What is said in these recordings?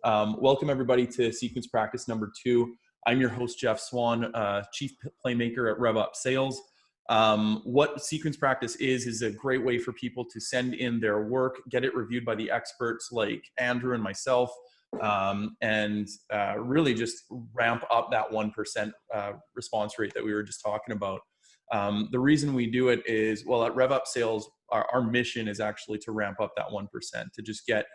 Welcome everybody to sequence practice number 2. I'm your host, Jeff Swan, Chief Playmaker at RevUp Sales. What sequence practice is a great way for people to send in their work, get it reviewed by the experts like Andrew and myself, and really just ramp up that 1% response rate that we were just talking about. The reason we do it is, well, at RevUp Sales, our mission is actually to ramp up that 1%, to just get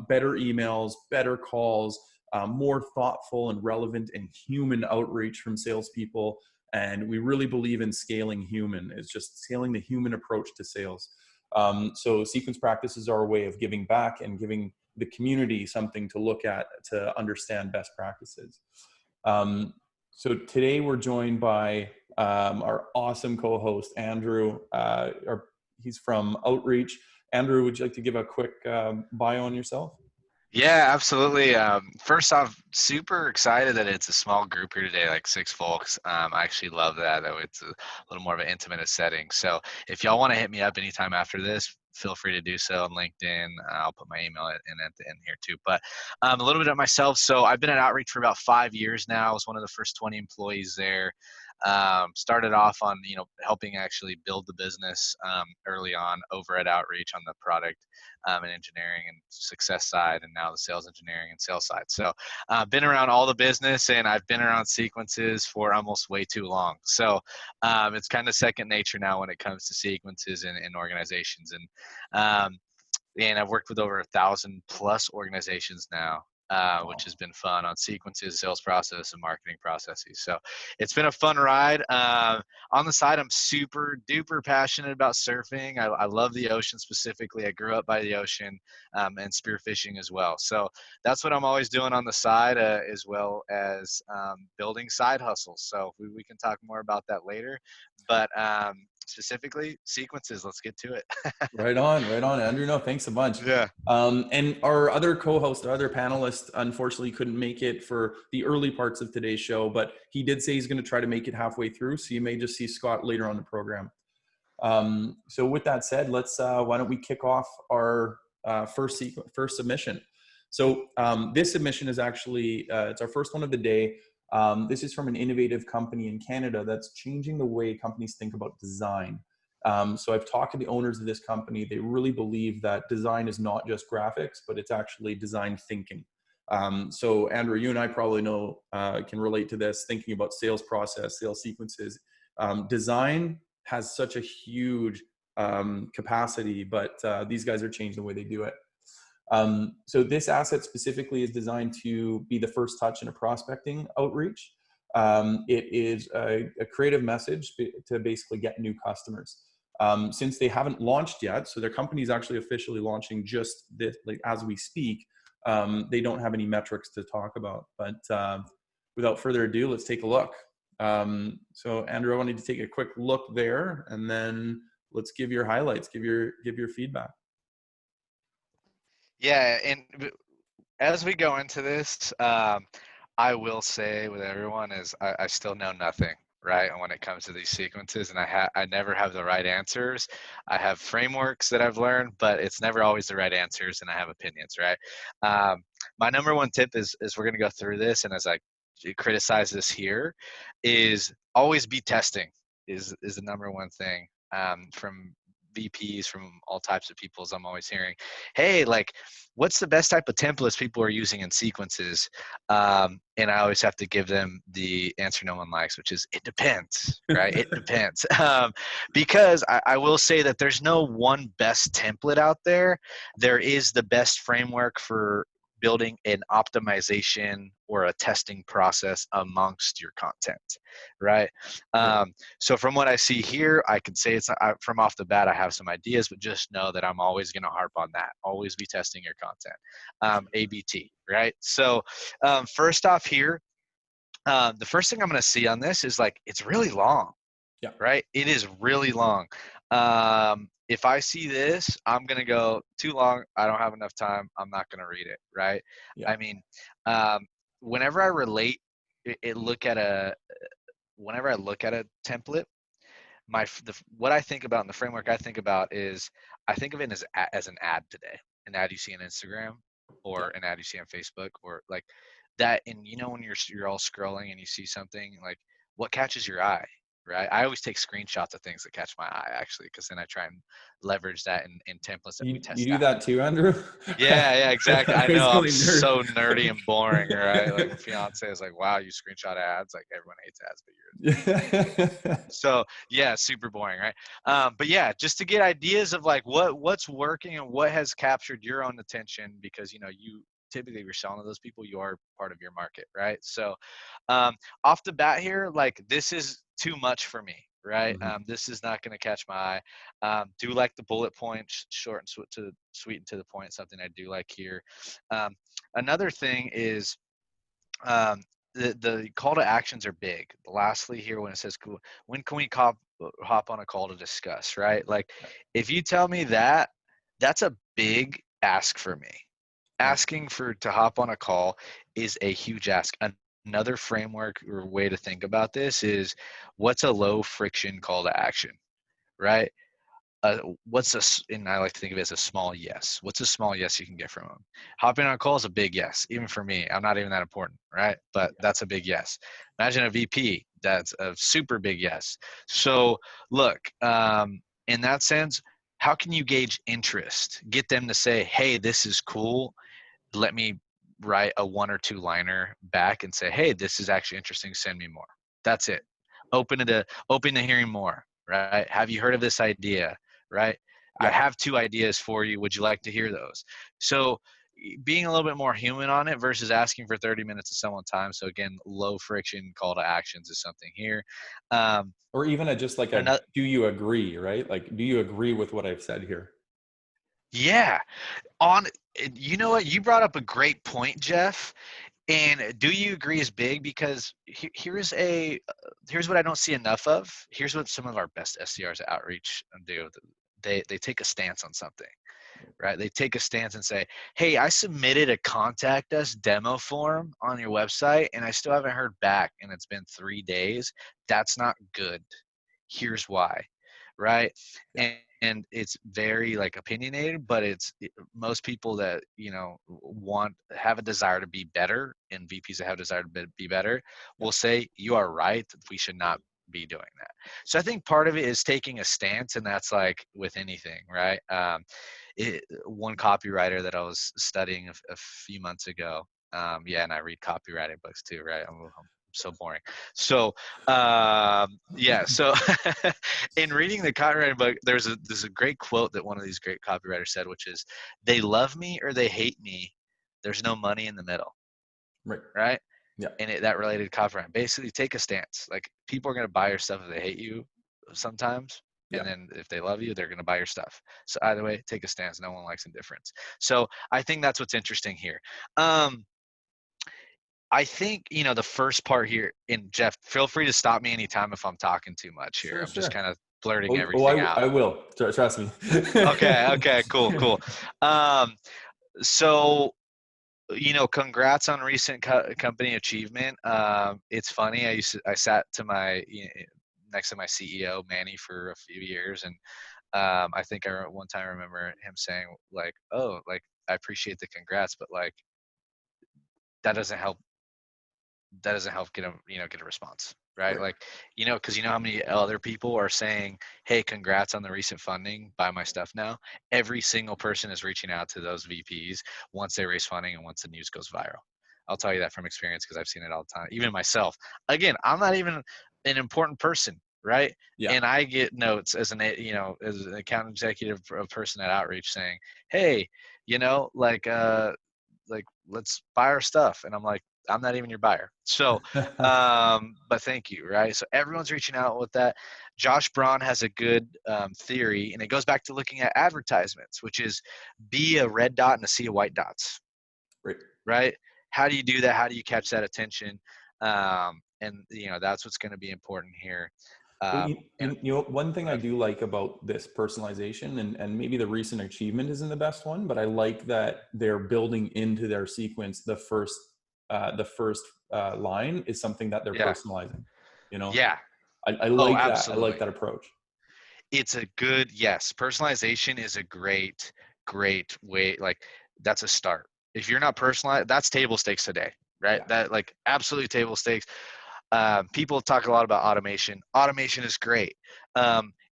better emails, better calls, more thoughtful and relevant and human outreach from salespeople. And we really believe in scaling human. It's just scaling the human approach to sales. So sequence practice is our way of giving back and giving the community something to look at to understand best practices. So today we're joined by our awesome co-host, Andrew. He's from Outreach. Andrew, would you like to give a quick bio on yourself? Yeah, absolutely. First off, super excited that it's a small group here today, like 6 folks. I actually love that, though it's a little more of an intimate setting. So if y'all want to hit me up anytime after this, feel free to do so on LinkedIn. I'll put my email in at the end here too. But a little bit of myself. So I've been at Outreach for about 5 years now. I was one of the first 20 employees there. Started off on, helping actually build the business early on over at Outreach on the product and engineering and success side, and now the sales engineering and sales side. So I've been around all the business, and I've been around sequences for almost way too long. So it's kind of second nature now when it comes to sequences in organizations. And I've worked with over 1,000 plus organizations now. Which has been fun on sequences, sales process, and marketing processes. So it's been a fun ride. On the side, I'm super duper passionate about surfing. I love the ocean specifically. I grew up by the ocean and spearfishing as well. So that's what I'm always doing on the side, as well as building side hustles. So we can talk more about that later. But specifically sequences, let's get to it. Right on, Andrew. No, thanks a bunch. Yeah. And our other co-host, our other panelist, unfortunately couldn't make it for the early parts of today's show, but he did say he's going to try to make it halfway through. So you may just see Scott later on the program. So with that said, let's, why don't we kick off our first submission. So this submission is actually, it's our first one of the day. This is from an innovative company in Canada that's changing the way companies think about design. So I've talked to the owners of this company. They really believe that design is not just graphics, but it's actually design thinking. So Andrew, you and I probably know, can relate to this, thinking about sales process, sales sequences. Design has such a huge capacity, but these guys are changing the way they do it. So this asset specifically is designed to be the first touch in a prospecting outreach. It is a creative message to basically get new customers. Since they haven't launched yet, so their company is actually officially launching just this, like as we speak, they don't have any metrics to talk about. But without further ado, let's take a look. So Andrew, I wanted to take a quick look there, and then let's give your highlights, give your feedback. Yeah, and as we go into this, I will say with everyone is I still know nothing, right? And when it comes to these sequences, and I never have the right answers. I have frameworks that I've learned, but it's never always the right answers, and I have opinions, right? My number one tip is we're gonna go through this, and as I criticize this here, is always be testing is the number one thing from VPs, from all types of people. I'm always hearing, hey, like, what's the best type of templates people are using in sequences? And I always have to give them the answer no one likes, which is it depends, right? It depends. Because I will say that there's no one best template out there. There is the best framework for building an optimization or a testing process amongst your content, right? So from what I see here, I can say it's from off the bat, I have some ideas, but just know that I'm always going to harp on that. Always be testing your content. ABT, right? So first off here, the first thing I'm going to see on this is like, it's really long, right? It is really long. If I see this, I'm going to go too long. I don't have enough time. I'm not going to read it. Right. I mean, whenever I relate whenever I look at a template, what I think about in the framework I think about is I think of it as an ad today, an ad you see on Instagram. or an ad you see on Facebook, or like that. And when you're all scrolling and you see something, like what catches your eye, right? I always take screenshots of things that catch my eye, actually, because then I try and leverage that in templates that we You test do out. that too, Andrew? Yeah, exactly. I I was know I'm really nerd. so nerdy and boring, right? Like fiance is like, wow, you screenshot ads. Like everyone hates ads, but so yeah, super boring, right? But yeah, just to get ideas of like what's working and what has captured your own attention, because you typically, if you're selling to those people, you are part of your market, right? So off the bat here, like this is too much for me, right? This is not going to catch my eye. Do like the bullet points, short and sweet and to the point. Something I do like here. Another thing is the call to actions are big. Lastly here, when it says when can we hop on a call to discuss, right? Like if you tell me that, that's a big ask for me. Asking to hop on a call is a huge ask. Another framework or way to think about this is, what's a low friction call to action, right? And I like to think of it as a small yes. What's a small yes you can get from them? Hopping on a call is a big yes, even for me. I'm not even that important, right? But that's a big yes. Imagine a VP, that's a super big yes. So look, in that sense, how can you gauge interest? Get them to say, hey, this is cool. Let me write a 1 or 2 liner back and say, hey, this is actually interesting. Send me more. That's it. Open to hearing more, right? Have you heard of this idea? Right? I have 2 ideas for you. Would you like to hear those? So being a little bit more human on it versus asking for 30 minutes of someone's time. So again, low friction call to actions is something here. Or even just like Another, do you agree, right? Like, do you agree with what I've said here? yeah. You know what? You brought up a great point, Jeff. And do you agree is big, because here's what I don't see enough of. Here's what some of our best SDRs at Outreach do. They take a stance on something, right? They take a stance and say, hey, I submitted a contact us demo form on your website and I still haven't heard back and it's been 3 days. That's not good. Here's why, right? Yeah. And it's very like opinionated, but most people that have a desire to be better, and VPs that have a desire to be better will say, you are right, we should not be doing that. So I think part of it is taking a stance, and that's like with anything, right? One copywriter that I was studying a few months ago, and I read copywriting books too, right? I'm so boring. So so in reading the copywriting book, there's a great quote that one of these great copywriters said, which is, they love me or they hate me, there's no money in the middle. Right? Yeah. And that related to copywriting, basically take a stance. Like, people are going to buy your stuff if they hate you sometimes, Yeah. and then if they love you, they're going to buy your stuff. So either way, take a stance. No one likes indifference. So I think that's what's interesting here. I think, the first part here, and Jeff, feel free to stop me anytime if I'm talking too much here. Sure, I'm just sure. kind of blurting Oh, everything out. I will. Trust me. Okay, cool. So, congrats on recent company achievement. It's funny. I sat to next to my CEO, Manny, for a few years. And I think one time I remember him saying, like, oh, like, I appreciate the congrats, but like, that doesn't help get a response, right? Like, because how many other people are saying, hey, congrats on the recent funding, buy my stuff now. Every single person is reaching out to those VPs once they raise funding and once the news goes viral. I'll tell you that from experience, because I've seen it all the time, even myself. Again, I'm not even an important person, right? Yeah. And I get notes as as an account executive, a person at Outreach, saying, hey, like let's buy our stuff. And I'm like, I'm not even your buyer. So, but thank you, right? So everyone's reaching out with that. Josh Braun has a good theory, and it goes back to looking at advertisements, which is be a red dot in a sea of white dots, right? How do you do that? How do you catch that attention? And that's what's going to be important here. Well, one thing I do like about this personalization, and maybe the recent achievement isn't the best one, but I like that they're building into their sequence the first line is something that they're personalizing. Yeah. I like that. I Absolutely. like that approach. It's a good, yes. Personalization is a great way. Like, that's a start, If you're not personalized, that's table stakes today, right? Yeah. That like absolutely table stakes. People talk a lot about automation. Automation is great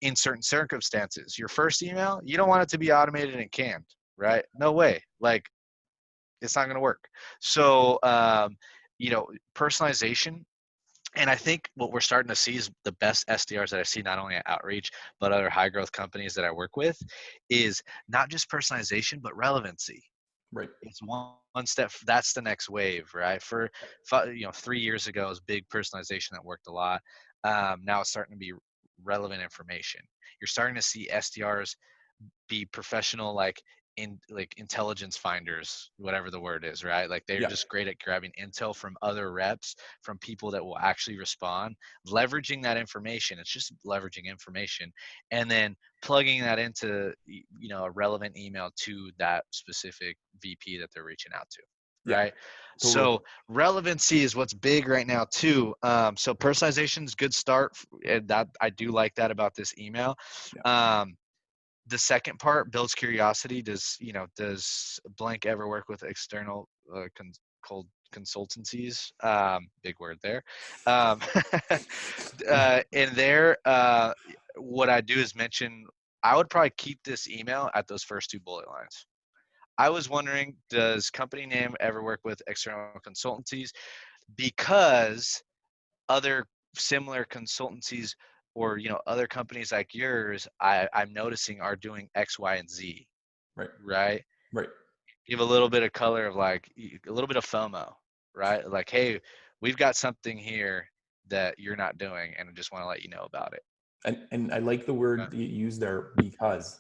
in certain circumstances. Your first email, you don't want it to be automated and canned, Yeah. right? No way. Like it's not going to work. So, personalization. And I think what we're starting to see is the best SDRs that I see, not only at Outreach, but other high growth companies that I work with, is not just personalization, but relevancy. Right. It's one step. That's the next wave, right? For 3 years ago, it was big personalization that worked a lot. Now it's starting to be relevant information. You're starting to see SDRs be professional, like intelligence finders, whatever the word is, right? Like they're Yeah. just great at grabbing intel from other reps, from people that will actually respond, leveraging that information. It's just leveraging information and then plugging that into a relevant email to that specific VP that they're reaching out to, Yeah. right? Totally. So relevancy is what's big right now too. So personalization is good start, and that I do like that about this email. Yeah. The second part builds curiosity. Does blank ever work with external cold consultancies? Big word there. Um, what I do is mention, I would probably keep this email at those first two bullet lines. I was wondering, does company name ever work with external consultancies? Because other similar consultancies or other companies like yours, I'm noticing are doing X, Y, and Z, Right. right? Right. Give a little bit of color of like a little bit of FOMO, right? Like, hey, we've got something here that you're not doing, and I just want to let you know about it. And I like the word that you use there, because.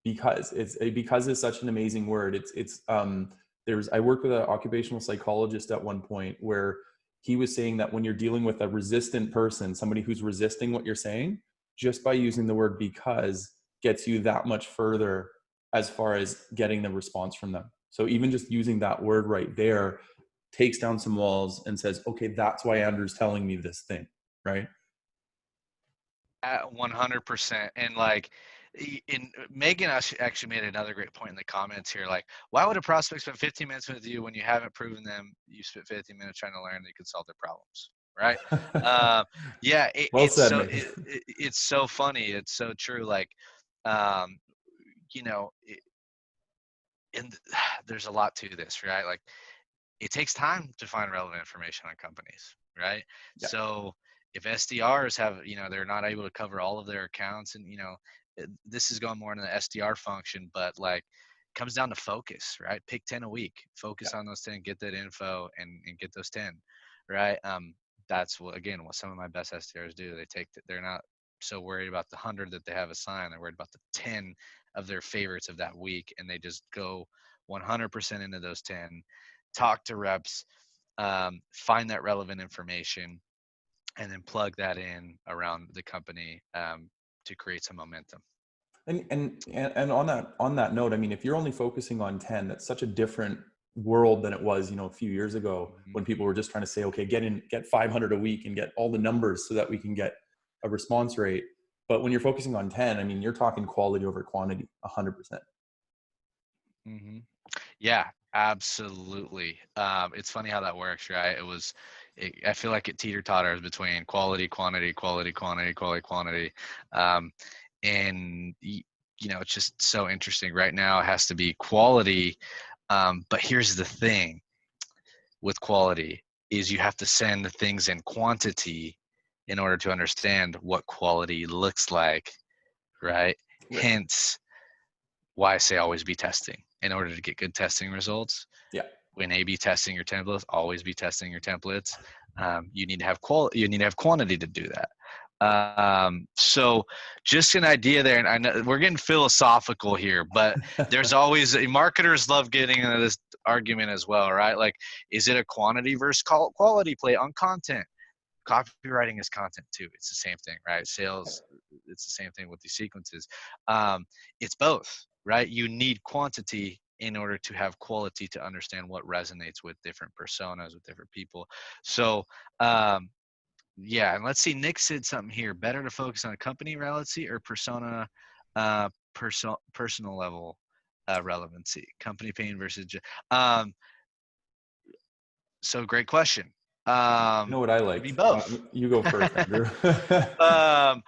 Because is such an amazing word. I worked with an occupational psychologist at one point where he was saying that when you're dealing with a resistant person, somebody who's resisting what you're saying, just by using the word because gets you that much further as far as getting the response from them. So even just using that word right there takes down some walls and says, okay, that's why Andrew's telling me this thing, right? At 100%. And like, in Megan actually made another great point in the comments here. Like, why would a prospect spend 15 minutes with you when you haven't proven them you spent 15 minutes trying to learn that you could solve their problems, right? Yeah, Well said, Megan. it's so funny. It's so true. Like, um, you know, it, and there's a lot to this, right? Like, it takes time to find relevant information on companies, right? Yeah. So if SDRs have, they're not able to cover all of their accounts, and this is going more into the SDR function, but like comes down to focus, right? Pick 10 a week, Yeah. focus on those 10, get that info and get those 10, right? That's what some of my best SDRs do. They're not so worried about the 100 that they have assigned. They're worried about the 10 of their favorites of that week, and they just go 100% into those 10, talk to reps, find that relevant information, and then plug that in around the company to create some momentum. And on that note, I mean, if you're only focusing on 10, that's such a different world than it was, a few years ago Mm-hmm. when people were just trying to say, okay, get 500 a week and get all the numbers so that we can get a response rate. But when you're focusing on 10, I mean, you're talking quality over quantity, 100%. Mm-hmm. Yeah, absolutely. It's funny how that works, right? I feel like it teeter-totters between quality, quantity, quality, quantity, quality, quantity. And it's just so interesting. Right now, it has to be quality. But here's the thing with quality is you have to send things in quantity in order to understand what quality looks like, right? Right. Hence, why I say always be testing in order to get good testing results. Yeah. When A/B testing your templates, always be testing your templates. You need to have quality. You need to have quantity to do that. So just an idea there, and I know we're getting philosophical here, but there's always marketers love getting into this argument as well, right? Like, is it a quantity versus quality play on content? Copywriting is content too. It's the same thing, right? Sales, it's the same thing with these sequences. It's both, right? You need quantity in order to have quality to understand what resonates with different personas, with different people. So, yeah, and let's see, Nick said something here. Better to focus on company relevancy or persona, personal level relevancy, company pain versus um so great question. You know what I Could be liked? both. You go first, Andrew. um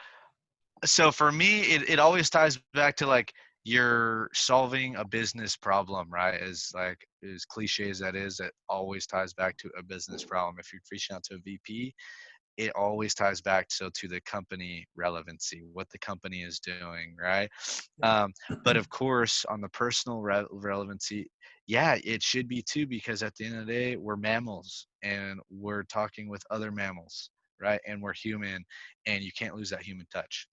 so for me, it always ties back to like you're solving a business problem, right? As cliche as that is, it always ties back to a business problem. If you're reaching out to a VP, it always ties back to the company relevancy, what the company is doing, right? But of course, on the personal relevancy, yeah, it should be too, because at the end of the day, we're mammals and we're talking with other mammals, right? And we're human, and you can't lose that human touch.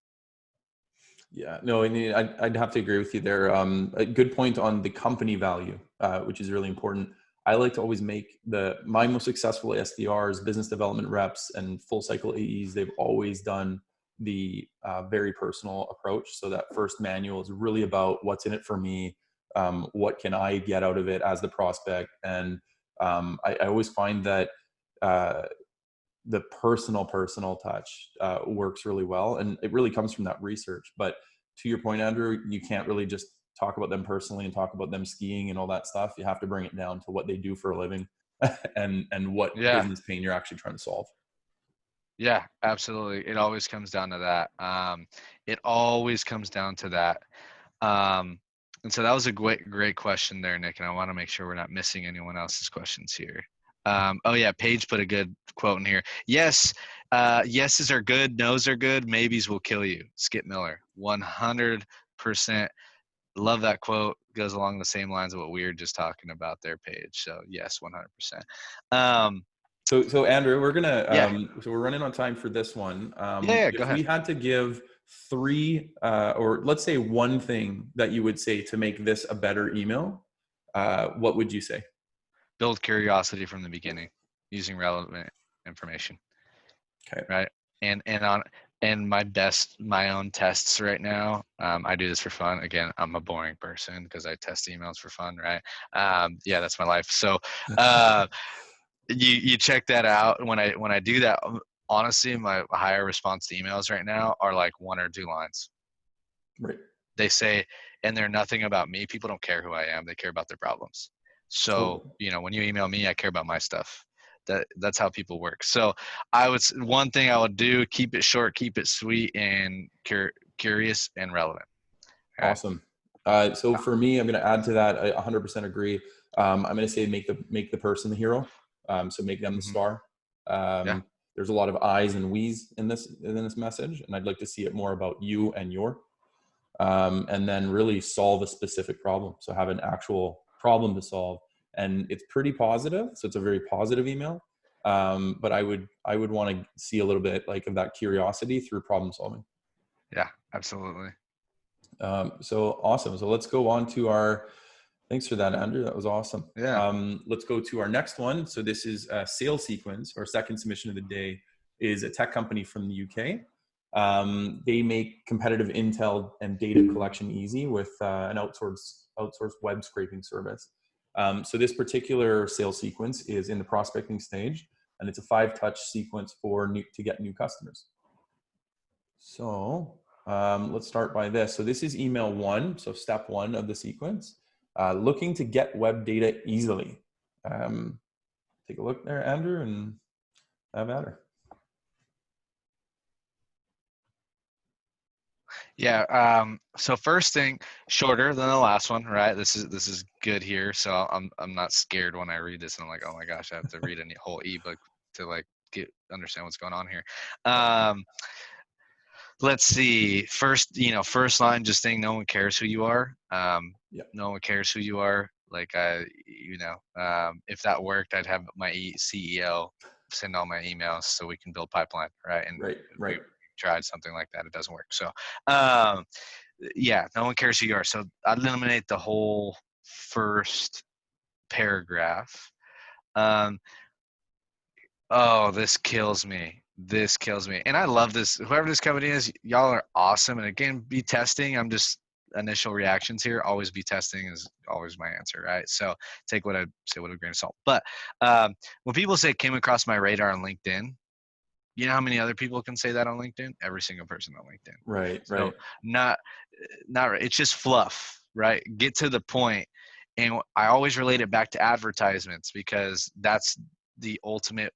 Yeah, no, I mean, I'd have to agree with you there. A good point on the company value, which is really important. I like to always make my most successful SDRs, business development reps, and full cycle AEs. They've always done the very personal approach. So that first manual is really about what's in it for me, what can I get out of it as the prospect, and I always find that. The personal touch works really well, and it really comes from that research. But to your point, Andrew, you can't really just talk about them personally and talk about them skiing and all that stuff. You have to bring it down to what they do for a living and what Yeah. business pain you're actually trying to solve. Yeah, absolutely. It always comes down to that. It always comes down to that. And so that was a great question there, Nick. And I want to make sure we're not missing anyone else's questions here. Oh yeah, Paige put a good quote in here. Yes, yeses are good, nos are good, maybes will kill you. Skip Miller, 100%. Love that quote. Goes along the same lines of what we were just talking about there, Paige. So yes, 100%. So Andrew, we're gonna Yeah, so we're running on time for this one. yeah. Go If ahead. we had to give three, or let's say one thing that you would say to make this a better email, what would you say? Build curiosity from the beginning using relevant information. Okay. Right. And my own tests right now, I do this for fun. Again, I'm a boring person because I test emails for fun, right? Yeah, that's my life. So you check that out. When I do that, honestly, my higher response to emails right now are like 1 or 2 lines. Right. They say, and they're nothing about me. People don't care who I am. They care about their problems. So, Totally. when you email me, I care about my stuff. That's how people work. So one thing I would do, keep it short, keep it sweet, and curious and relevant. Okay. Awesome. So for me, I'm going to add to that. I 100% agree. I'm going to say make the person the hero. So make them the Mm-hmm. star. Yeah. There's a lot of I's and we's in this message, and I'd like to see it more about you and your. And then really solve a specific problem. So have an actual problem to solve, and it's pretty positive. So it's a very positive email. But I would want to see a little bit like of that curiosity through problem solving. Yeah, absolutely. So awesome. So let's go on to our, thanks for that, Andrew. That was awesome. Yeah. Let's go to our next one. So this is a sales sequence. Our second submission of the day is a tech company from the UK. They make competitive intel and data collection easy with an outsourced web scraping service. So this particular sales sequence is in the prospecting stage, and it's a 5-touch sequence to get new customers. So let's start by this. So this is email 1. So step 1 of the sequence, looking to get web data easily. Take a look there, Andrew, and have at her. Yeah. So first thing, shorter than the last one, right? This is good here. So I'm not scared when I read this, and I'm like, oh my gosh, I have to read a whole ebook to like understand what's going on here. Let's see. First line, just saying no one cares who you are. Yeah. No one cares who you are. Like if that worked, I'd have my CEO send all my emails so we can build pipeline, right? And Right. we tried something like that, it doesn't work. So yeah, no one cares who you are. So I'd eliminate the whole first paragraph. Oh, this kills me. This kills me. And I love this. Whoever this company is, y'all are awesome. And again, be testing. I'm just initial reactions here. Always be testing is always my answer, right? So take what I say with a grain of salt. But when people say came across my radar on LinkedIn, you know how many other people can say that on LinkedIn? Every single person on LinkedIn. Right. So not it's just fluff. right? Get to the point. And I always relate it back to advertisements, because that's the ultimate,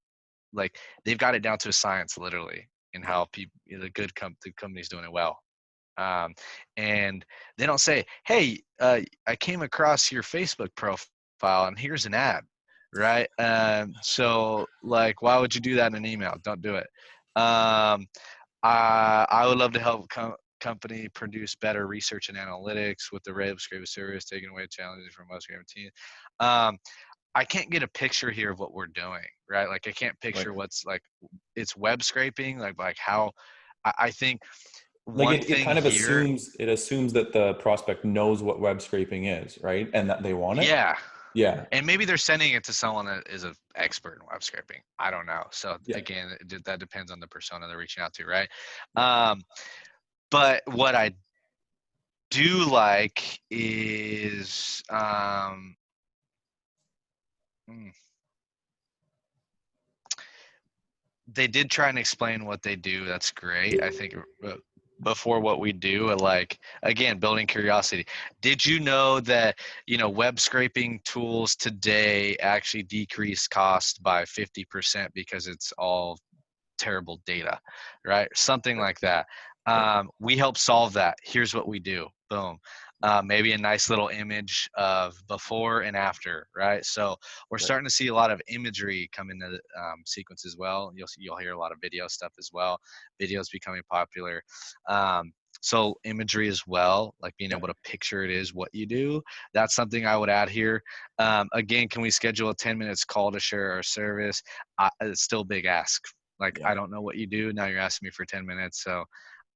like, they've got it down to a science, literally, in how people, the the company's doing it well. And they don't say, hey, I came across your Facebook profile and here's an ad, right? So like, why would you do that in an email? Don't do it. I would love to help company produce better research and analytics with the web scraping service, taking away challenges from web scraping team. I can't get a picture here of what we're doing, right? Like, I can't picture what's like, it's web scraping, like how I think Like one it thing kind of here. assumes that the prospect knows what web scraping is, right? And that they want it. Yeah. Yeah. And maybe they're sending it to someone that is an expert in web scraping. I don't know. So Yeah. again, that depends on the persona they're reaching out to, right? But what I do like is they did try and explain what they do. That's great. I think before what we do, like, again, building curiosity. Did you know that, web scraping tools today actually decrease cost by 50% because it's all terrible data, right? Something like that. We help solve that. Here's what we do. Boom. Maybe a nice little image of before and after, right? So we're starting to see a lot of imagery come into the sequence as well. You'll hear a lot of video stuff as well. Videos becoming popular. So imagery as well, like being able to picture it is what you do. That's something I would add here. Again, can we schedule a 10 minutes call to share our service? It's still a big ask. Like, I don't know what you do. Now you're asking me for 10 minutes. So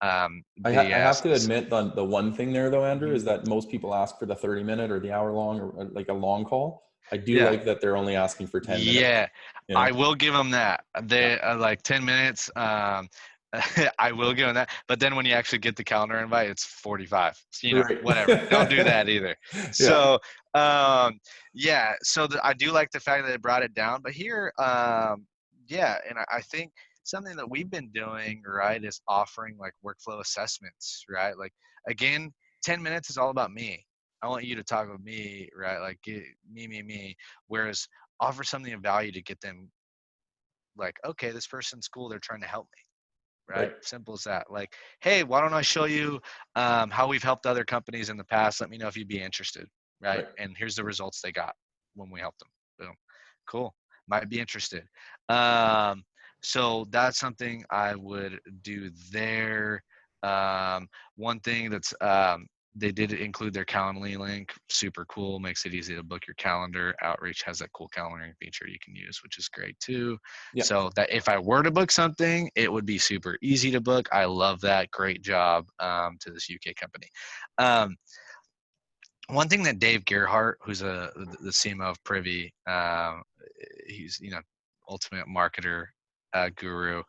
I big have ask. to admit the one thing there though, Andrew, is that most people ask for the 30-minute or the hour long or like a long call. I do Yeah. like that they're only asking for 10 minutes. Yeah. You I know? will give them that. They like 10 minutes. I will give them that. But then when you actually get the calendar invite, it's 45. Right. Whatever. Don't do that either. Yeah. So, yeah. So I do like the fact that they brought it down. But here, yeah, and I think something that we've been doing, right, is offering like workflow assessments, right? Like, again, 10 minutes is all about me. I want you to talk with me, right? Like, me. Whereas offer something of value to get them like, okay, this person's cool. They're trying to help me, right? Right. Simple as that. Like, hey, why don't I show you how we've helped other companies in the past? Let me know if you'd be interested, right? Right. And here's the results they got when we helped them. Boom. Cool. Might be interested. So that's something I would do there. One thing that's they did include their Calendly link. Super cool. Makes it easy to book your calendar. Outreach has that cool calendaring feature you can use, which is great too. Yeah. So that if I were to book something, it would be super easy to book. I love that. Great job to this UK company. One thing that Dave Gerhardt, who's the CMO of Privy, he's ultimate marketer guru,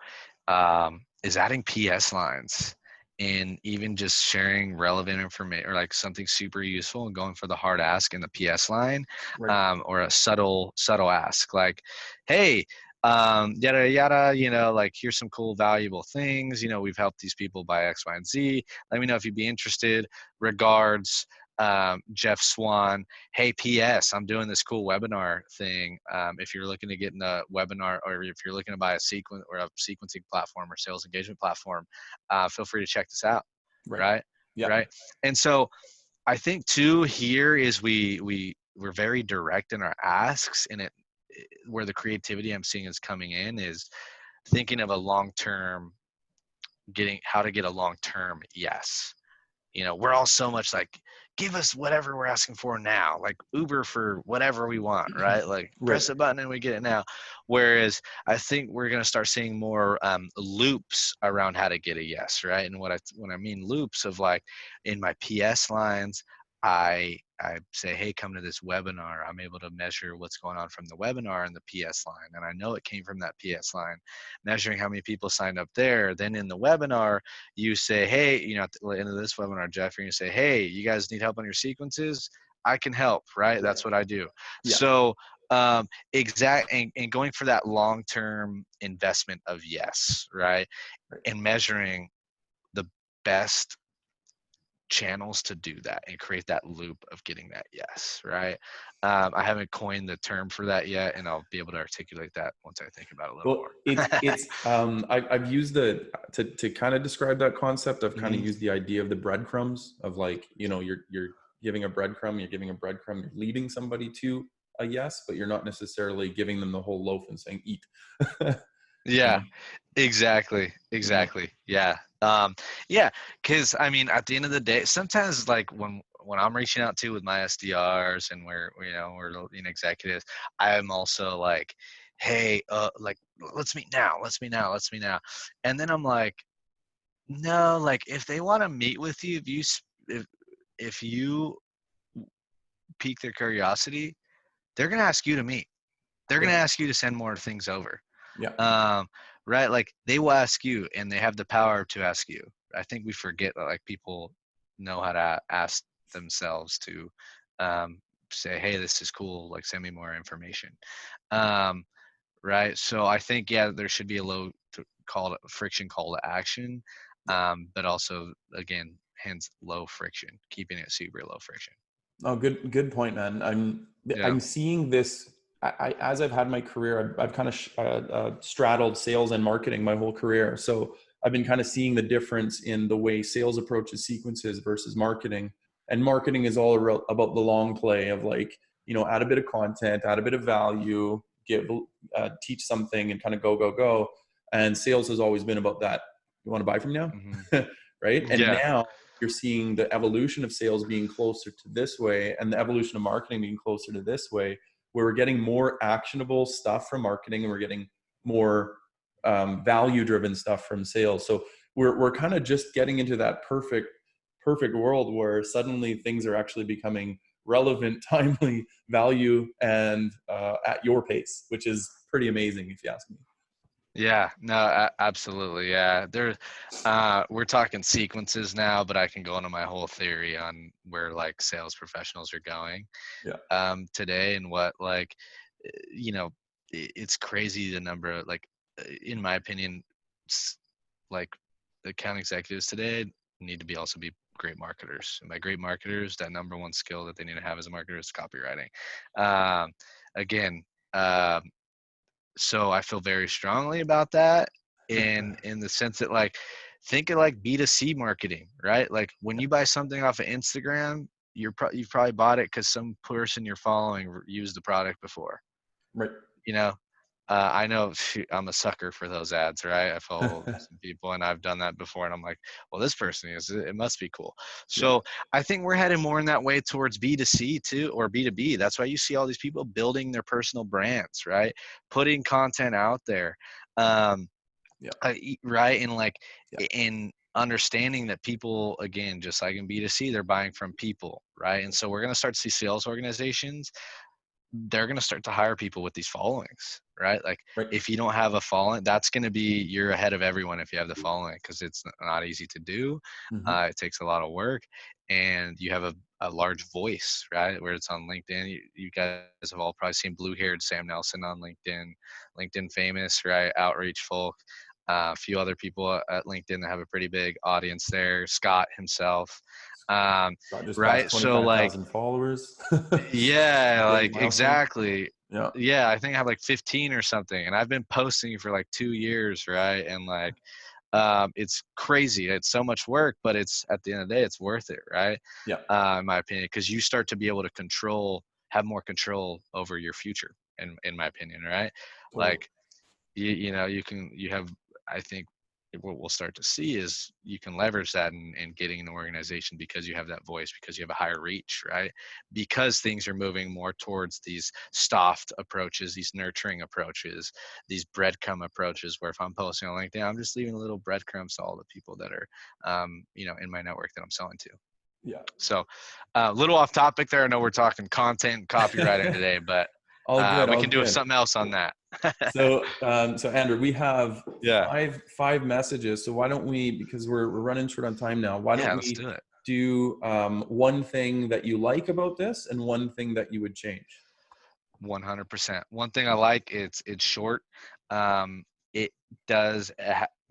is adding PS lines and even just sharing relevant information or like something super useful and going for the hard ask in the PS line, or a subtle ask like, hey, yada yada, like, here's some cool valuable things, we've helped these people by X, Y, and Z. Let me know if you'd be interested. Regards, Jeff Swan. Hey, PS, I'm doing this cool webinar thing. If you're looking to get in a webinar, or if you're looking to buy a sequencing platform or sales engagement platform, feel free to check this out. Right. Yeah. Right. And so I think too here is we're very direct in our asks, and where the creativity I'm seeing is coming in is thinking of a long-term, how to get a long-term yes. We're all so much like, give us whatever we're asking for now, like Uber for whatever we want, right? Like press a button and we get it now. Whereas I think we're going to start seeing more loops around how to get a yes, right? And when I mean loops of like in my PS lines, I say, hey, come to this webinar. I'm able to measure what's going on from the webinar and the PS line. And I know it came from that PS line, measuring how many people signed up there. Then in the webinar, you say, hey, at the end of this webinar, Jeff, you're going to say, hey, you guys need help on your sequences? I can help, right? That's what I do. Yeah. So and going for that long-term investment of yes, right? And measuring the best channels to do that and create that loop of getting that yes, right? I haven't coined the term for that yet, and I'll be able to articulate that once I think about it a little Well, more. I've used to kind of describe that concept. I've kind of Mhm. used the idea of the breadcrumbs of like, you're giving a breadcrumb, you're leading somebody to a yes, but you're not necessarily giving them the whole loaf and saying eat. You Yeah, know? exactly, Yeah. exactly. Yeah. Yeah, because I mean, at the end of the day, sometimes like when I'm reaching out to with my SDRs and we're executives, I'm also like, hey, like let's meet now, let's meet now, let's meet now. And then I'm like, no, like if they want to meet with you, if you pique their curiosity, they're gonna ask you to meet. They're Yeah. gonna ask you to send more things over. Yeah. um, right? Like they will ask you, and they have the power to ask you. I think we forget that like people know how to ask themselves to um, say, "Hey, this is cool. Like, send me more information." Um, right? So I think there should be a friction call to action, Yeah. but also again, hence low friction, keeping it super low friction. Oh, good point, man. Yeah. I'm seeing this. As I've had my career, I've kind of straddled sales and marketing my whole career. So I've been kind of seeing the difference in the way sales approaches sequences versus marketing. And marketing is all about the long play of like, add a bit of content, add a bit of value, teach something, and kind of go. And sales has always been about that. You want to buy from now, Hmm. right? And Yeah. now you're seeing the evolution of sales being closer to this way and the evolution of marketing being closer to this way, where we're getting more actionable stuff from marketing and we're getting more value driven stuff from sales. So we're kind of just getting into that perfect world where suddenly things are actually becoming relevant, timely, value, and at your pace, which is pretty amazing if you ask me. Yeah, no, absolutely. Yeah. We're talking sequences now, but I can go into my whole theory on where like sales professionals are going Yeah. today, and what like, you know, it's crazy the number of like, in my opinion, like account executives today need to also be great marketers. And by great marketers, that number one skill that they need to have as a marketer is copywriting. Again, um, so I feel very strongly about that in the sense that like think of like B2C marketing, right? Like when Yeah. you buy something off of Instagram, you've probably bought it because some person you're following used the product before. Right. You know, I know I'm a sucker for those ads, right? I follow some people and I've done that before, and I'm like, well, this person it must be cool. Yeah. So I think we're heading more in that way towards B2C too, or B2B. That's why you see all these people building their personal brands, right? Putting content out there, Yeah. right? And like Yeah. in understanding that people, again, just like in B2C, they're buying from people, right? And so we're going to start to see sales organizations, they're going to start to hire people with these followings, right? Like Right. if you don't have a following, that's going to be, you're ahead of everyone if you have the following, because it's not easy to do. Mm-hmm. It takes a lot of work, and you have a large voice, right? Where it's on LinkedIn. You guys have all probably seen blue-haired Sam Nelson on LinkedIn famous, right? Outreach folk. A few other people at LinkedIn that have a pretty big audience there. Scott himself, Got just past right? So like, 25,000 followers. yeah, Big like milestone. exactly. Yeah. Yeah, I think I have like 15 or something, and I've been posting for like 2 years, right? And like, it's crazy. It's so much work, but it's at the end of the day, it's worth it, right? Yeah. In my opinion, because you start to be able to have more control over your future. In my opinion, right? Totally. Like, you have, I think what we'll start to see is you can leverage that in getting an organization, because you have that voice, because you have a higher reach, right? Because things are moving more towards these soft approaches, these nurturing approaches, these breadcrumb approaches, where if I'm posting on LinkedIn, I'm just leaving little breadcrumbs to all the people that are in my network that I'm selling to. Yeah. So a little off topic there. I know we're talking content and copywriting today, but All good. we All can do good. something else on that. So Andrew, we have Yeah. five messages. So why don't we, because we're running short on time now, why don't Yeah, let's we do it. do one thing that you like about this and one thing that you would change? 100%. One thing I like, it's short. it does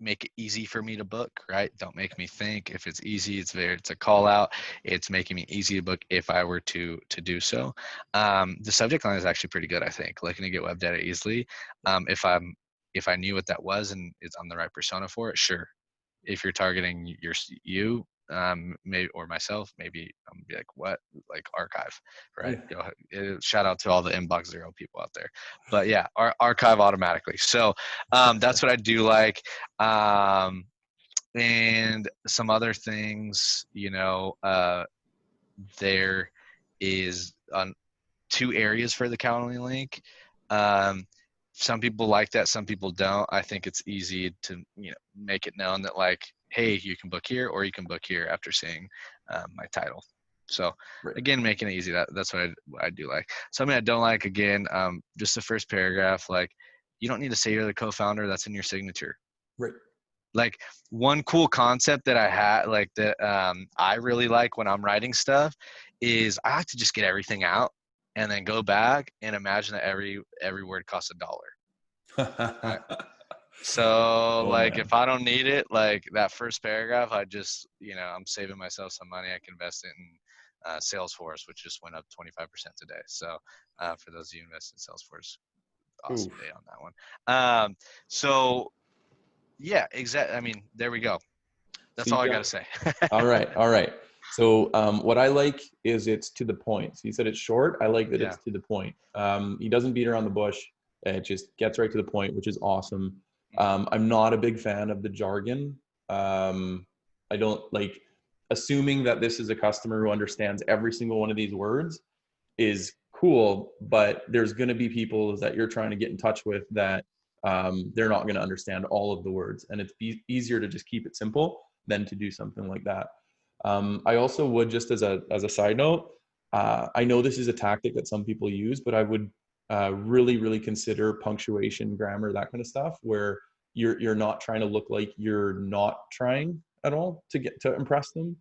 make it easy for me to book, right? Don't make me think. If it's easy, it's a call out. It's making me easy to book if I were to do so. The subject line is actually pretty good, I think. Looking to get web data easily. If I knew what that was and I'm the right persona for it, sure. If you're targeting you, maybe, or myself, maybe I'm be like, what, like archive, right? Yeah. Go ahead. Shout out to all the inbox zero people out there, but yeah, archive automatically. So that's what I do like. And some other things, there is on 2 areas for the Calendly link. Some people like that, some people don't. I think it's easy to make it known that like, hey, you can book here or you can book here after seeing my title. So Right. again, making it easy. That's what I do like. Something I don't like, again, just the first paragraph. Like, you don't need to say you're the co-founder. That's in your signature. Right. Like, one cool concept that I had, like that I really like when I'm writing stuff, is I like to just get everything out and then go back and imagine that every word costs $1. Right? So Oh like, man. if I don't need it, like that first paragraph, I just, I'm saving myself some money. I can invest it in Salesforce, which just went up 25% today. So for those of you who invest in Salesforce, awesome Oof. day on that one. So yeah, exactly. I mean, there we go. So That's you all I got got, to say. all right. All right. So what I like is it's to the point. So you said it's short. I like that Yeah. it's to the point. He doesn't beat around the bush. It just gets right to the point, which is awesome. I'm not a big fan of the jargon. I don't like assuming that this is a customer who understands every single one of these words is cool, but there's going to be people that you're trying to get in touch with that they're not going to understand all of the words, and it's easier to just keep it simple than to do something like that. I also would, just as a side note, I know this is a tactic that some people use, but I would really consider punctuation, grammar, that kind of stuff, where you're not trying to look like you're not trying at all to get to impress them.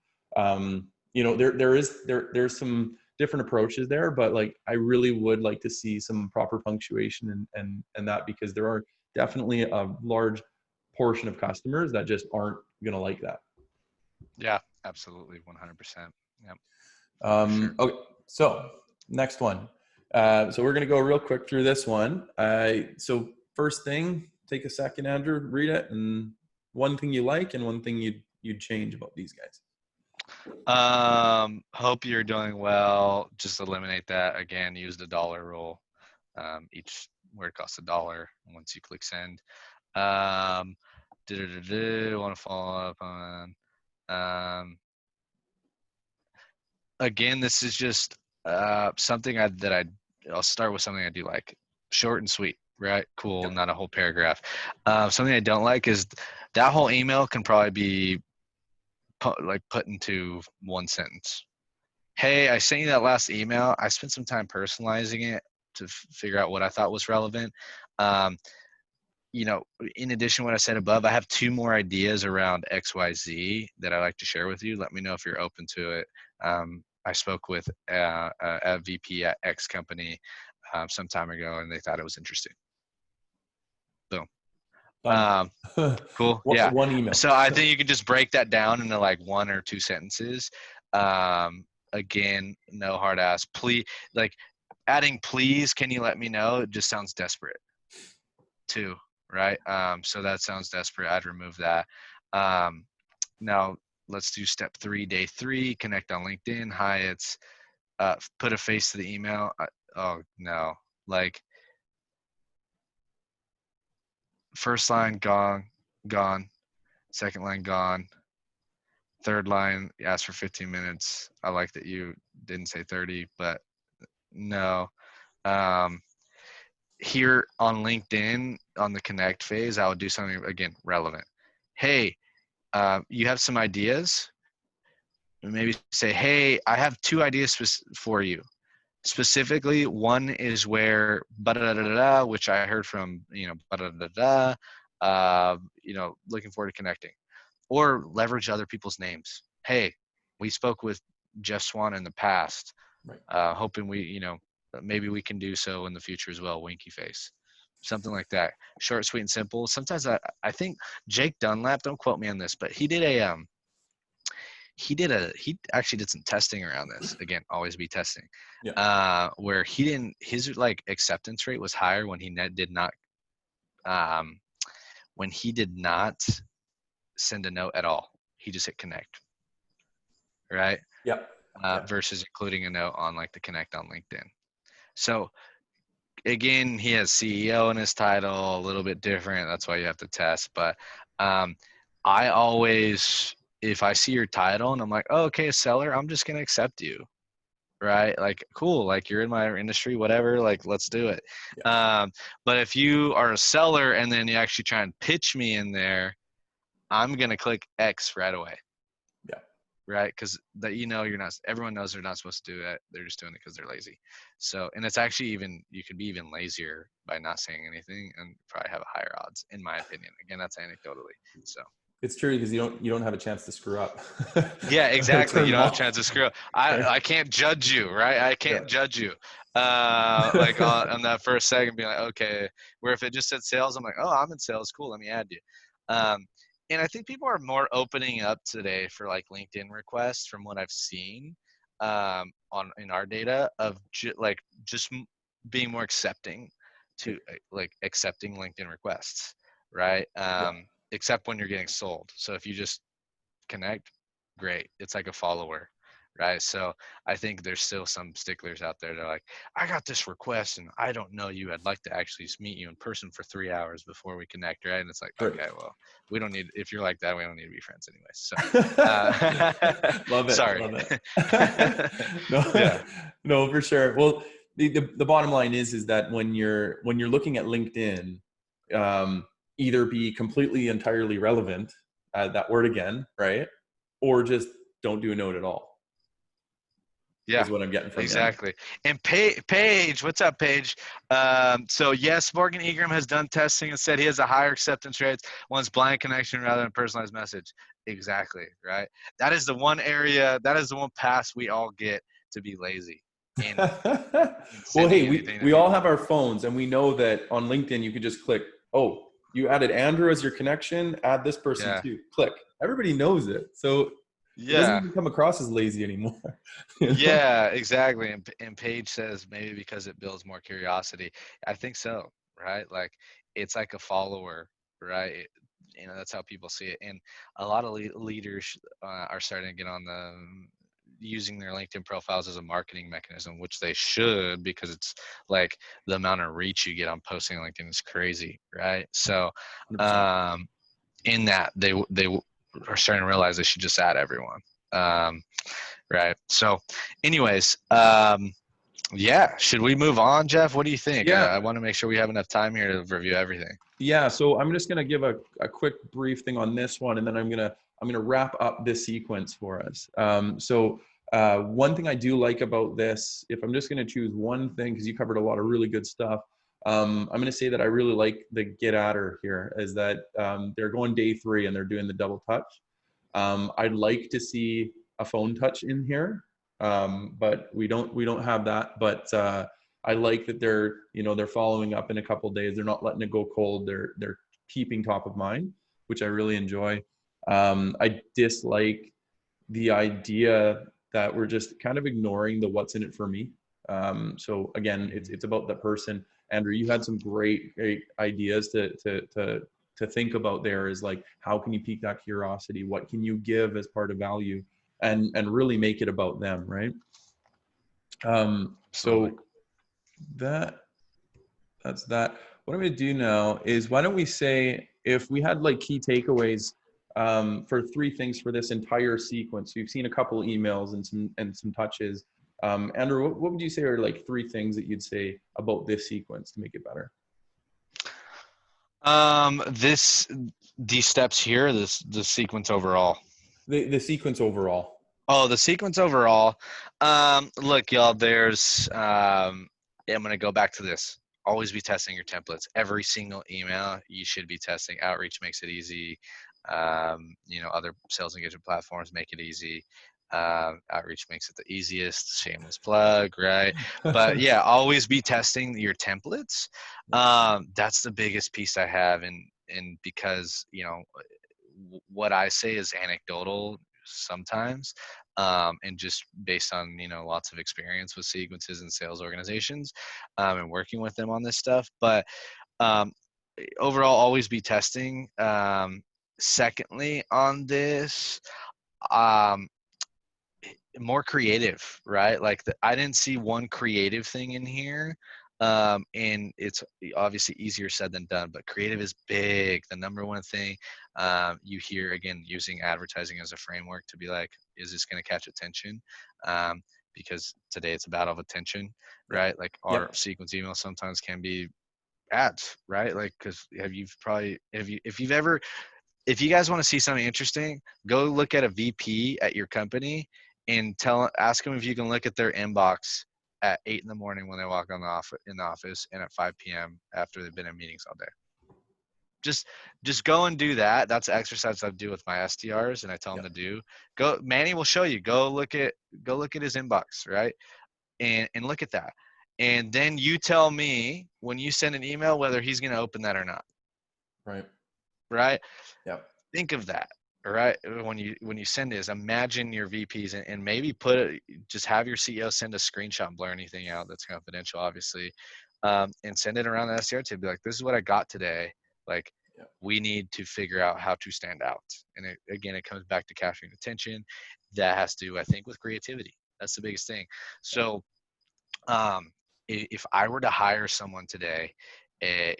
There's some different approaches there, but like I really would like to see some proper punctuation and that, because there are definitely a large portion of customers that just aren't going to like that. Yeah, absolutely. 100%. Yep. For sure. Okay, so next one. So we're going to go real quick through this one. So first thing, take a second, Andrew, read it, and one thing you like and one thing you'd change about these guys. Hope you're doing well. Just eliminate that. Again, use the dollar rule. Each word costs $1 once you click send. Want to follow up on. Again, this is just something I'll start with something I do like. Short and sweet, right? Cool, Yep. not a whole paragraph. Something I don't like is that whole email can probably be put into one sentence. Hey, I sent you that last email. I spent some time personalizing it to figure out what I thought was relevant. Um, in addition to what I said above, I have 2 more ideas around XYZ that I'd like to share with you. Let me know if you're open to it. I spoke with a VP at X company some time ago, and they thought it was interesting. Boom. Done. Cool. Yeah. One email. So I think you could just break that down into like 1 or 2 sentences. Again, no hard ass. Please, like adding please, can you let me know? It just sounds desperate too, right? So that sounds desperate. I'd remove that. Now let's do step 3, day 3, connect on LinkedIn. Hi, it's put a face to the email. Oh no, like first line gone. Second line gone. Third line, you asked for 15 minutes. I like that you didn't say 30, but no. Here on LinkedIn, on the connect phase, I would do something, again, relevant. Hey, you have some ideas? Maybe say, hey, I have 2 ideas for you. Specifically, one is where, which I heard from, looking forward to connecting. Or leverage other people's names. Hey, we spoke with Jeff Swan in the past, Right. hoping maybe we can do so in the future as well. Winky face. something like that. Short, sweet, and simple. Sometimes I think Jake Dunlap, don't quote me on this, but he actually did some testing around this. Again, always be testing. Yeah. Where his like acceptance rate was higher when he did not send a note at all. He just hit connect, right? Yeah. Versus including a note on like the connect on LinkedIn. So again, he has CEO in his title, a little bit different. That's why you have to test. But I always, if I see your title and I'm like, oh, okay, seller, I'm just going to accept you. Right? Like, cool. Like, you're in my industry, whatever. Like, let's do it. Yeah. But if you are a seller and then you actually try and pitch me in there, I'm going to click X right away. Yeah. Right? Because you're not, everyone knows they're not supposed to do it. They're just doing it because they're lazy. So, and it's actually you can be even lazier by not saying anything and probably have a higher odds, in my opinion. Again, that's anecdotally. So. It's true because you don't have a chance to screw up. Yeah, exactly. You don't have a chance to screw up. Right. I can't judge you, right? I can't judge you. Like on that first second, be like, okay. Where if it just said sales, I'm like, oh, I'm in sales. Cool. Let me add you. And I think people are more opening up today for like LinkedIn requests from what I've seen in our data of just being more accepting to like accepting LinkedIn requests, right? Except when you're getting sold. So if you just connect, great. It's like a follower, right? So I think there's still some sticklers out there that are like, I got this request and I don't know you. I'd like to actually just meet you in person for 3 hours before we connect, right? And it's like, okay, well, we don't need, if you're like that, we don't need to be friends anyway. So Love it. sorry. Love it. No, Yeah. no, for sure. Well, the bottom line is that when you're looking at LinkedIn, either be completely entirely relevant, that word again, right? Or just don't do a note at all. Yeah, Is what I'm getting from exactly. And Paige, what's up, Paige? So yes, Morgan Egram has done testing and said he has a higher acceptance rate once blind connection rather than personalized message. Exactly, right? That is the one area, that is the one pass we all get to be lazy. In well, sending hey, anything to we all people. have our phones, and we know that on LinkedIn you could just click, oh, you added Andrew as your connection, add this person Yeah. too. Click. Everybody knows it. So it doesn't Yeah. even come across as lazy anymore. Yeah, exactly. And Paige says maybe because it builds more curiosity. I think so, right? Like it's like a follower, right? That's how people see it. And a lot of leaders are starting to get on using their LinkedIn profiles as a marketing mechanism, which they should, because it's like the amount of reach you get on posting on LinkedIn is crazy, right? So, 100%. in that they are starting to realize they should just add everyone. Right. So anyways, yeah, should we move on, Jeff? What do you think? Yeah. I want to make sure we have enough time here to review everything. Yeah, so I'm just gonna give a quick brief thing on this one, and then I'm gonna wrap up this sequence for us. One thing I do like about this, if I'm just gonna choose one thing, because you covered a lot of really good stuff, I'm gonna say that I really like the get adder here, is that they're going day 3 and they're doing the double touch. I'd like to see a phone touch in here, but we don't have that. But I like that they're following up in a couple of days. They're not letting it go cold. They're keeping top of mind, which I really enjoy. I dislike the idea that we're just kind of ignoring the what's in it for me. So again, it's about the person. Andrew, you had some great ideas to think about. There is like, how can you pique that curiosity? What can you give as part of value, and really make it about them, right? Absolutely. So that's that. What I'm going to do now is, why don't we say, if we had like key takeaways for 3 things for this entire sequence. You've seen a couple emails and some touches. Andrew, what would you say are like 3 things that you'd say about this sequence to make it better? These steps here, the sequence overall. The sequence overall. Oh, the sequence overall. Look, y'all, I'm going to go back to this. Always be testing your templates. Every single email you should be testing. Outreach makes it easy. Other sales engagement platforms make it easy. Outreach makes it the easiest, shameless plug, right? But yeah, always be testing your templates. That's the biggest piece I have. And because, you know, what I say is anecdotal sometimes, and just based on, you know, lots of experience with sequences and sales organizations, and working with them on this stuff. But um, overall, always be testing. Secondly, on this, um, more creative, right? Like I didn't see one creative thing in here. And it's obviously easier said than done, but creative is big. The number one thing you hear, again, using advertising as a framework to be like, is this going to catch attention? Because today it's a battle of attention, right? Like our sequence email sometimes can be ads, right? Like, because if you guys want to see something interesting, go look at a VP at your company and ask them if you can look at their inbox at 8 in the morning when they walk in the office, and at 5 p.m. after they've been in meetings all day. Just go and do that. That's an exercise I do with my SDRs, and I tell them to do. Manny will show you. Go look at his inbox, right? And look at that. And then you tell me when you send an email whether he's going to open that or not. Right? Yeah. Think of that. All right. When you send this, imagine your VPs and maybe just have your CEO send a screenshot and blur anything out that's confidential, obviously, and send it around the SDR to be like, this is what I got today. Like, we need to figure out how to stand out. And it comes back to capturing attention. That has to do, I think, with creativity. That's the biggest thing. So, if I were to hire someone today, as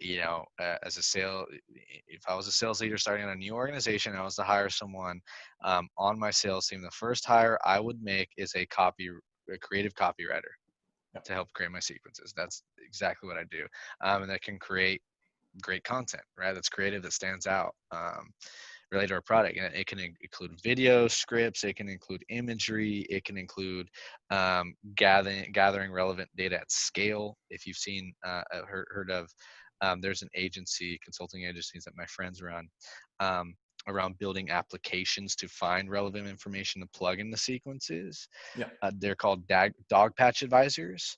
if I was a sales leader starting on a new organization, I was to hire someone on my sales team, the first hire I would make is a creative copywriter to help create my sequences. That's exactly what I do. And that can create great content, right? That's creative, that stands out. Related to our product, and it can include video scripts, it can include imagery, it can include gathering relevant data at scale. If you've seen heard of there's an consulting agencies that my friends run around building applications to find relevant information to plug in the sequences. They're called dog patch advisors.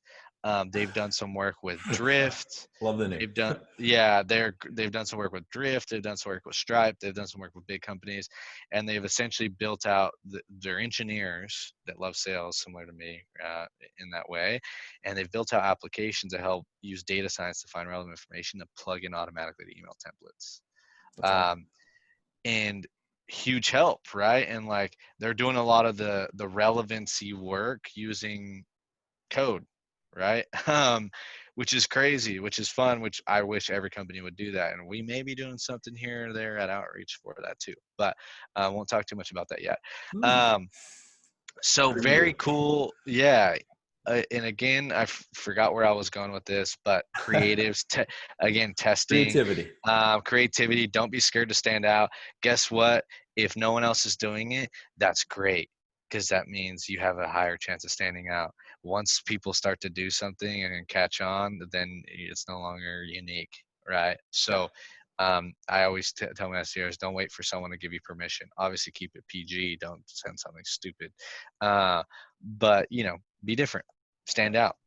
They've done some work with Drift. Love the name. They've done some work with Drift. They've done some work with Stripe. They've done some work with big companies, and they've essentially built out their engineers that love sales, similar to me in that way, and they've built out applications to help use data science to find relevant information to plug in automatically to email templates. Awesome. And huge help, right? And like they're doing a lot of the relevancy work using code, right? Which is crazy, which is fun, which I wish every company would do that. And we may be doing something here or there at Outreach for that too, but I won't talk too much about that yet. So very cool. Yeah. And again, I forgot where I was going with this, but creatives, testing, creativity. Don't be scared to stand out. Guess what? If no one else is doing it, that's great, because that means you have a higher chance of standing out. Once people start to do something and catch on, then it's no longer unique, right? So I always tell my SDRs, don't wait for someone to give you permission. Obviously, keep it PG. Don't send something stupid. But, be different. Stand out.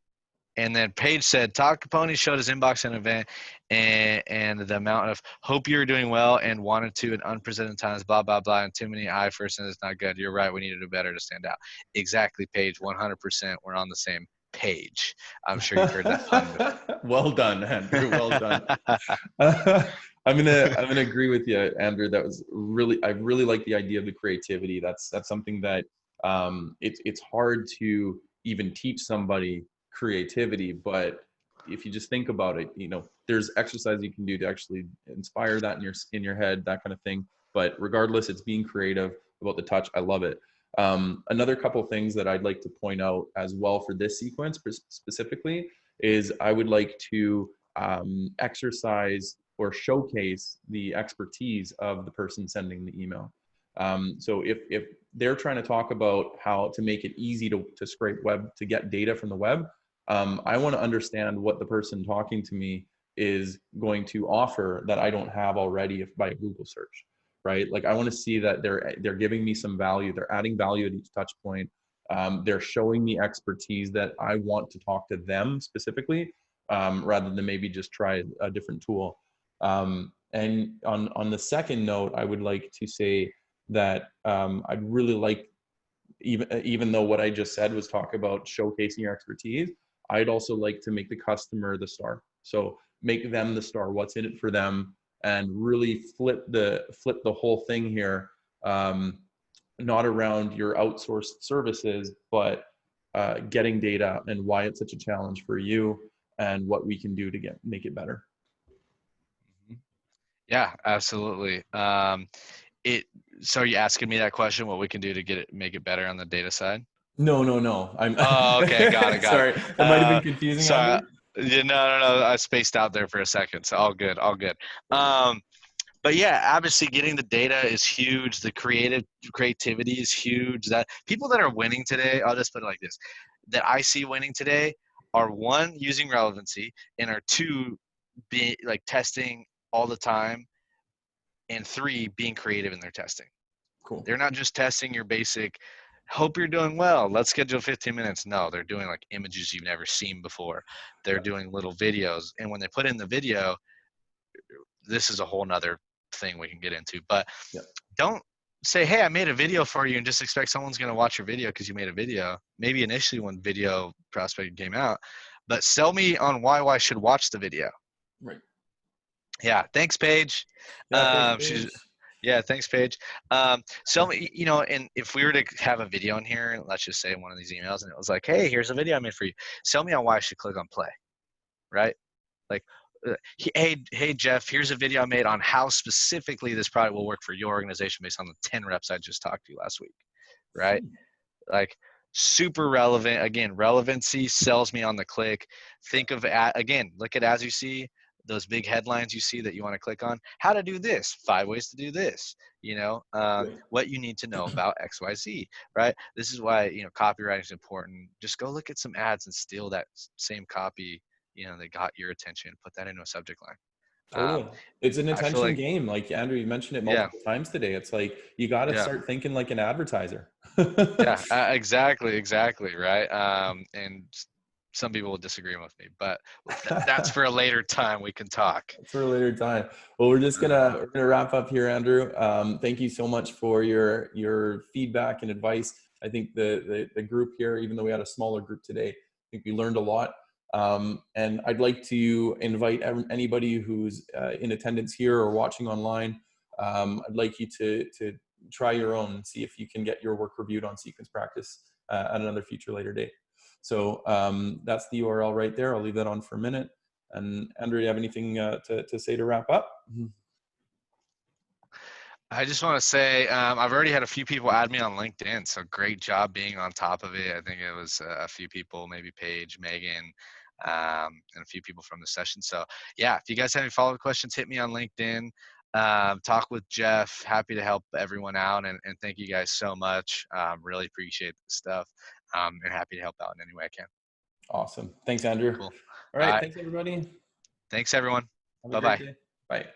And then Paige said, Todd Capone showed his inbox at an event and the amount of hope you were doing well and wanted to in unprecedented times, blah, blah, blah, and too many I first, and it's not good. You're right. We need to do better to stand out. Exactly, Paige. 100%. We're on the same page. I'm sure you've heard that pun before. Well done, Andrew. Well done. I'm gonna agree with you, Andrew. I really like the idea of the creativity. That's something that it's hard to even teach somebody creativity, but if you just think about it, there's exercise you can do to actually inspire that in your head, that kind of thing. But regardless, it's being creative about the touch. I love it. Another couple of things that I'd like to point out as well for this sequence specifically is I would like to exercise or showcase the expertise of the person sending the email. So if they're trying to talk about how to make it easy to scrape web, to get data from the web, I want to understand what the person talking to me is going to offer that I don't have already by a Google search, right? Like I want to see that they're giving me some value. They're adding value at each touch point. They're showing me expertise that I want to talk to them specifically, rather than maybe just try a different tool. And on the second note, I would like to say that I'd really like, even though what I just said was talk about showcasing your expertise, I'd also like to make the customer the star. So make them the star. What's in it for them, and really flip the whole thing here. Not around your outsourced services, but getting data and why it's such a challenge for you, and what we can do to make it better. Yeah, absolutely. So are you asking me that question, what we can do to make it better on the data side? No. I'm Oh, okay. Got it. sorry. That might have been confusing, Sorry. Andrew. Yeah, no. I spaced out there for a second. So all good. But yeah, obviously getting the data is huge. The creativity is huge. That people that are winning today, I'll just put it like this, that I see winning today are, one, using relevancy, and are two, being like testing all the time, and three, being creative in their testing. Cool. They're not just testing your basic, hope you're doing well, let's schedule 15 minutes. No, they're doing like images you've never seen before. They're doing little videos. And when they put in the video, this is a whole nother thing we can get into. But don't say, hey, I made a video for you, and just expect someone's going to watch your video because you made a video. Maybe initially when video prospect came out, but sell me on why I should watch the video. Right. Yeah. Thanks, Paige. Yeah, thanks, Paige. Yeah, thanks, Paige. So, and if we were to have a video in here, let's just say one of these emails, and it was like, hey, here's a video I made for you. Sell me on why I should click on play, right? Like, hey, Jeff, here's a video I made on how specifically this product will work for your organization based on the 10 reps I just talked to you last week, right? Like, super relevant. Again, relevancy sells me on the click. Think of, again, look at, as you see, those big headlines you see that you want to click on, how to do this, 5 ways to do this, what you need to know about XYZ, right? This is why, copywriting is important. Just go look at some ads and steal that same copy, that got your attention, put that into a subject line. Totally. It's an I feel attention like, game. Like Andrew, you mentioned it multiple times today. It's like, you got to start thinking like an advertiser. Yeah, exactly. Right. And some people will disagree with me, but that's for a later time. We can talk. It's for a later time. Well, we're gonna wrap up here, Andrew. Thank you so much for your feedback and advice. I think the group here, even though we had a smaller group today, I think we learned a lot. And I'd like to invite anybody who's in attendance here or watching online. I'd like you to try your own and see if you can get your work reviewed on Sequence Practice at another future later date. So that's the URL right there. I'll leave that on for a minute. And Andrew, do you have anything to say to wrap up? I just want to say I've already had a few people add me on LinkedIn, so great job being on top of it. I think it was a few people, maybe Paige, Megan, and a few people from the session. So yeah, if you guys have any follow-up questions, hit me on LinkedIn. Talk with Jeff. Happy to help everyone out, and thank you guys so much. Really appreciate the stuff, and happy to help out in any way I can. Awesome. Thanks, Andrew. Cool. All right. Thanks, everybody. Thanks, everyone. Have a great day. Bye.